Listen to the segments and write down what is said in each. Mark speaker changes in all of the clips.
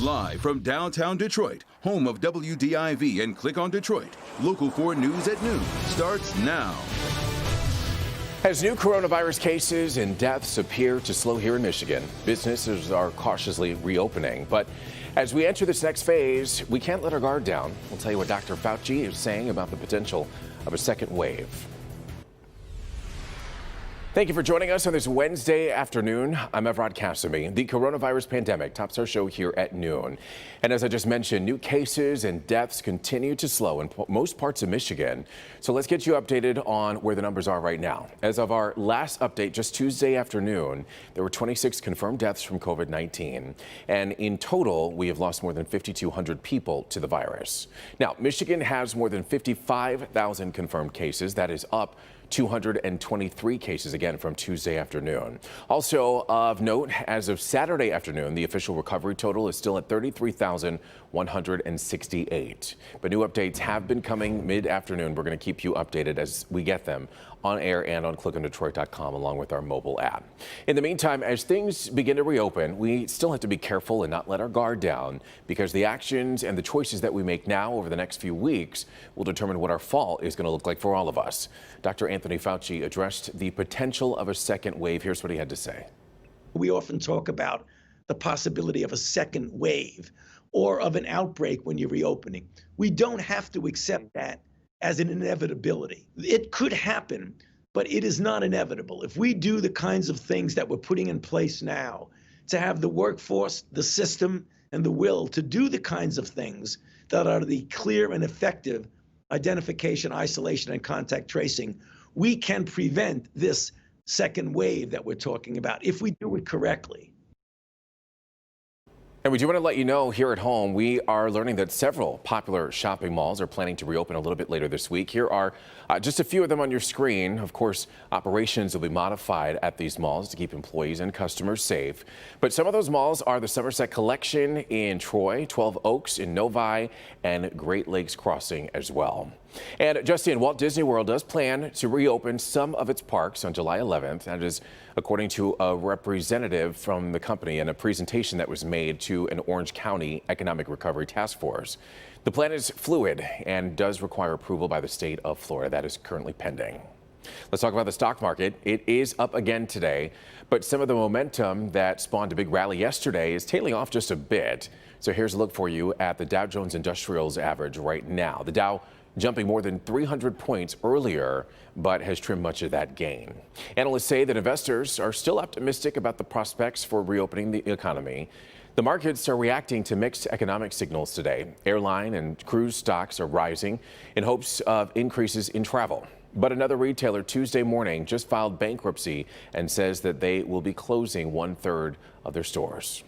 Speaker 1: Live from downtown Detroit, home of WDIV and Click on Detroit, Local 4 News at noon starts now.
Speaker 2: As new coronavirus cases and deaths appear to slow here in Michigan, businesses are cautiously reopening. But as we enter this next phase, we can't let our guard down. We'll tell you what Dr. Fauci is saying about the potential of a second wave. Thank you for joining us on this Wednesday afternoon. I'm Evrod Cassimy. The coronavirus pandemic tops our show here at noon. And as I just mentioned, new cases and deaths continue to slow in most parts of Michigan. So let's get you updated on where the numbers are right now. As of our last update, just Tuesday afternoon, there were 26 confirmed deaths from COVID-19. And in total, we have lost more than 5,200 people to the virus. Now, Michigan has more than 55,000 confirmed cases. That is up 223 cases again from Tuesday afternoon. Also of note, as of Saturday afternoon, the official recovery total is still at 33,168. But new updates have been coming mid-afternoon. We're going to keep you updated as we get them on air and on clickondetroit.com along with our mobile app. In the meantime, as things begin to reopen, we still have to be careful and not let our guard down because the actions and the choices that we make now over the next few weeks will determine what our fall is going to look like for all of us. Dr. Anthony Fauci addressed the potential of a second wave. Here's what he had to say.
Speaker 3: We often talk about the possibility of a second wave or of an outbreak when you're reopening. We don't have to accept that as an inevitability. It could happen, but it is not inevitable. If we do the kinds of things that we're putting in place now to have the workforce, the system, and the will to do the kinds of things that are the clear and effective identification, isolation, and contact tracing, we can prevent this second wave that we're talking about if we do it correctly.
Speaker 2: And we do want to let you know here at home, we are learning that several popular shopping malls are planning to reopen a little bit later this week. Here are just a few of them on your screen. Of course, operations will be modified at these malls to keep employees and customers safe. But some of those malls are the Somerset Collection in Troy, 12 Oaks in Novi, and Great Lakes Crossing as well. And Justin, Walt Disney World does plan to reopen some of its parks on July 11th. That is according to a representative from the company in a presentation that was made to an Orange County Economic Recovery Task Force. The plan is fluid and does require approval by the state of Florida. That is currently pending. Let's talk about the stock market. It is up again today, but some of the momentum that spawned a big rally yesterday is tailing off just a bit. So here's a look for you at the Dow Jones Industrials average right now. The Dow jumping more than 300 points earlier, but has trimmed much of that gain. Analysts say that investors are still optimistic about the prospects for reopening the economy. The markets are reacting to mixed economic signals today. Airline and cruise stocks are rising in hopes of increases in travel. But another retailer Tuesday morning just filed bankruptcy and says that they will be closing 1/3 of their stores.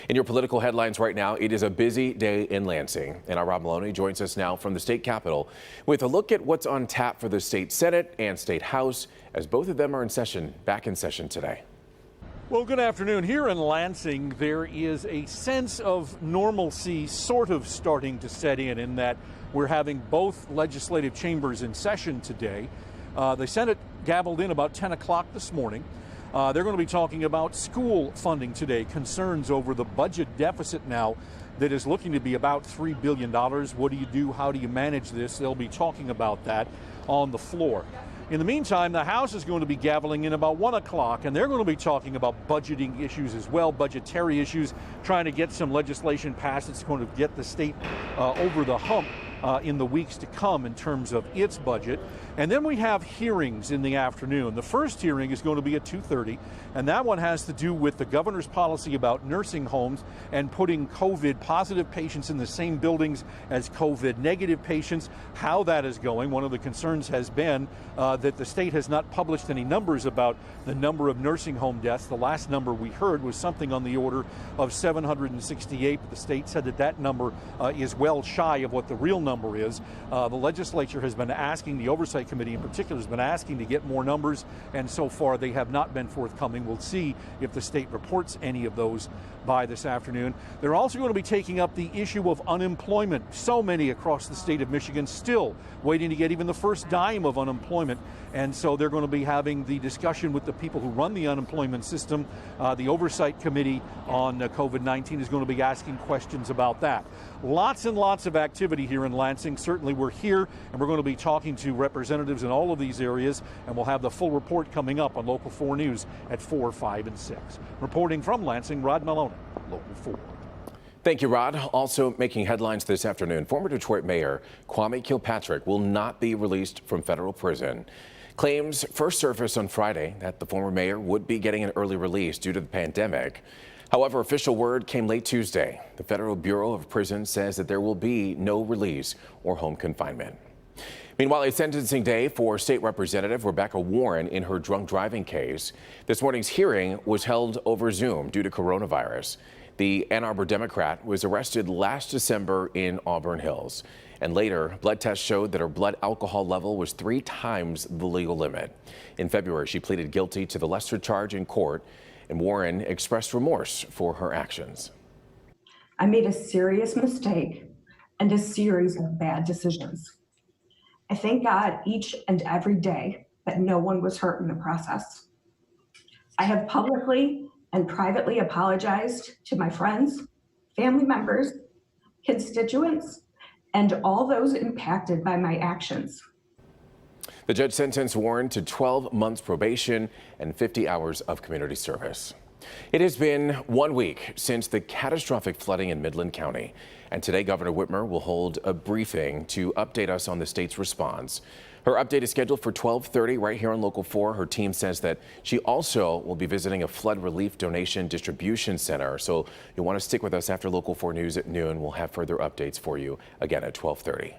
Speaker 2: In your political headlines right now, it is a busy day in Lansing. And our Rob Maloney joins us now from the state capitol with a look at what's on tap for the state Senate and state House, as both of them are back in session today.
Speaker 4: Well, good afternoon. Here in Lansing, there is a sense of normalcy sort of starting to set in that we're having both legislative chambers in session today. The Senate gavelled in about 10 o'clock this morning. They're going to be talking about school funding today, concerns over the budget deficit now that is looking to be about $3 billion. What do you do? How do you manage this? They'll be talking about that on the floor. In the meantime, the House is going to be gaveling in about 1 o'clock, and they're going to be talking about budgeting issues as well, budgetary issues, trying to get some legislation passed that's going to get the state over the hump in the weeks to come in terms of its budget. And then we have hearings in the afternoon. The first hearing is going to be at 2:30, and that one has to do with the governor's policy about nursing homes and putting COVID positive patients in the same buildings as COVID negative patients, how that is going. One of the concerns has been that the state has not published any numbers about the number of nursing home deaths. The last number we heard was something on the order of 768, but the state said that that number is well shy of what the real number number is. The legislature has been asking, the Oversight Committee in particular has been asking to get more numbers, and so far they have not been forthcoming. We'll see if the state reports any of those by this afternoon. They're also going to be taking up the issue of unemployment. So many across the state of Michigan still waiting to get even the first dime of unemployment, and so they're going to be having the discussion with the people who run the unemployment system. The Oversight Committee on COVID-19 is going to be asking questions about that. Lots and lots of activity here in Lansing. Certainly we're here, and we're going to be talking to representatives in all of these areas, and we'll have the full report coming up on Local 4 News at 4, 5, and 6. Reporting from Lansing, Rod Maloney, Local 4.
Speaker 2: Thank you, Rod. Also making headlines this afternoon, former Detroit Mayor Kwame Kilpatrick will not be released from federal prison. Claims first surfaced on Friday that the former mayor would be getting an early release due to the pandemic. However, official word came late Tuesday. The Federal Bureau of Prisons says that there will be no release or home confinement. Meanwhile, a sentencing day for State Representative Rebecca Warren in her drunk driving case. This morning's hearing was held over Zoom due to coronavirus. The Ann Arbor Democrat was arrested last December in Auburn Hills. And later, blood tests showed that her blood alcohol level was 3 times the legal limit. In February, she pleaded guilty to the lesser charge in court, and Warren expressed remorse for her actions.
Speaker 5: I made a serious mistake and a series of bad decisions. I thank God each and every day that no one was hurt in the process. I have publicly and privately apologized to my friends, family members, constituents, and all those impacted by my actions.
Speaker 2: The judge sentenced Warren to 12 months probation and 50 hours of community service. It has been 1 week since the catastrophic flooding in Midland County, and today Governor Whitmer will hold a briefing to update us on the state's response. Her update is scheduled for 12:30 right here on Local 4. Her team says that she also will be visiting a flood relief donation distribution center. So you'll want to stick with us after Local 4 News at noon. We'll have further updates for you again at 12:30.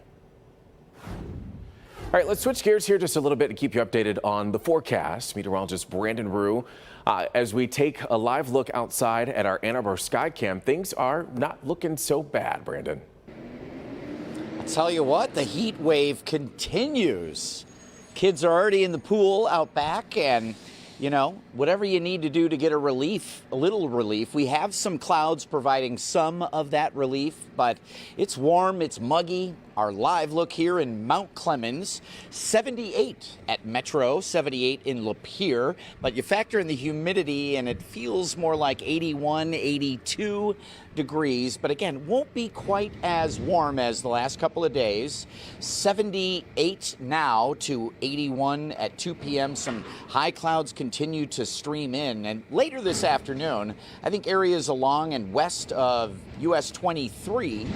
Speaker 2: All right, let's switch gears here just a little bit to keep you updated on the forecast. Meteorologist Brandon Rue, as we take a live look outside at our Ann Arbor Sky Cam, things are not looking so bad, Brandon.
Speaker 6: I'll tell you what, the heat wave continues. Kids are already in the pool out back, and you know, whatever you need to do to get a little relief. We have some clouds providing some of that relief, but it's warm, it's muggy. Our live look here in Mount Clemens, 78 at Metro, 78 in Lapeer, but you factor in the humidity and it feels more like 81, 82 degrees, but again, won't be quite as warm as the last couple of days. 78 now to 81 at 2 p.m. Some high clouds continue to stream in, and later this afternoon, I think areas along and west of US 23,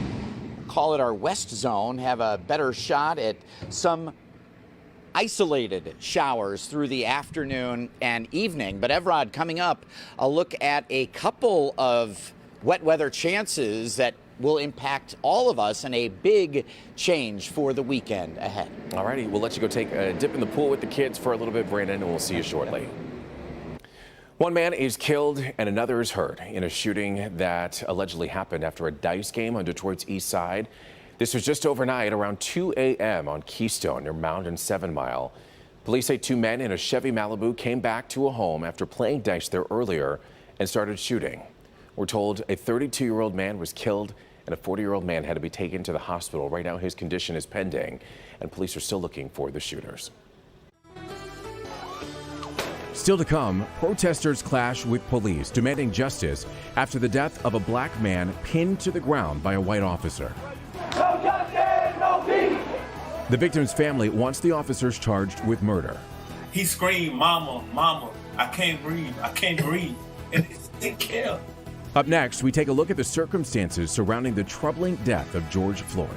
Speaker 6: call it our west zone, have a better shot at some isolated showers through the afternoon and evening. But Evrod, coming up, a look at a couple of wet weather chances that will impact all of us and a big change for the weekend ahead.
Speaker 2: All righty, we'll let you go take a dip in the pool with the kids for a little bit, Brandon, and we'll see you shortly. One man is killed and another is hurt in a shooting that allegedly happened after a dice game on Detroit's east side. This was just overnight around 2 a.m. on Keystone near Mound and 7 Mile. Police say 2 men in a Chevy Malibu came back to a home after playing dice there earlier and started shooting. We're told a 32-year-old man was killed and a 40-year-old man had to be taken to the hospital. Right now his condition is pending and police are still looking for the shooters.
Speaker 7: Still to come, protesters clash with police demanding justice after the death of a black man pinned to the ground by a white officer.
Speaker 8: No justice, no peace.
Speaker 7: The victim's family wants the officers charged with murder.
Speaker 9: He screamed, "Mama, mama, I can't breathe, I can't breathe," and it killed.
Speaker 7: Up next, we take a look at the circumstances surrounding the troubling death of George Floyd.